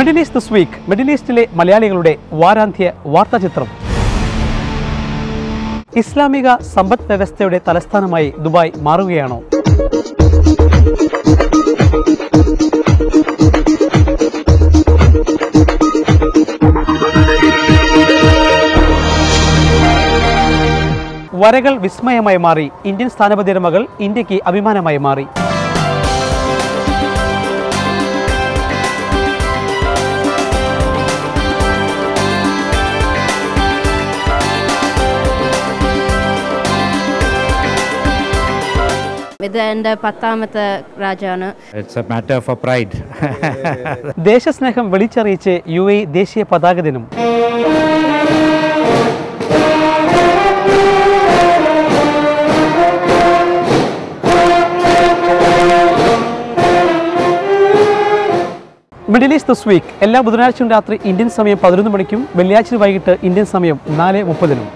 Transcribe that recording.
Middle east this week middle ഈസ്റ്റിലെ മലയാളികളുടെ വാരാന്ത്യ വാർത്താചിത്രം. ഇസ്ലാമിക സമ്പദ് വ്യവസ്ഥയുടെ തലസ്ഥാനമായി ദുബായ് മാറുകയാണോ? വരകൾ വിസ്മയമായി മാറി. ഇന്ത്യൻ സ്ഥാനപതിയുടെ മകൾ ഇന്ത്യക്ക് അഭിമാനമായി മാറി. ഇത് എൻ്റെ 10ാമത്തെ രാജ്യമാണ്. It's a matter for pride. ദേശസ്നേഹം വിളിച്ചറിയിച്ച് UAE ദേശീയ പതാക ദിനം. മിഡിൽ ഈസ്റ്റ് ദിസ് വീക്ക് എല്ലാ ബുധനാഴ്ചയും രാത്രി ഇന്ത്യൻ സമയം 11 മണിക്കും വെള്ളിയാഴ്ച വൈകിട്ട് ഇന്ത്യൻ സമയം 4:30.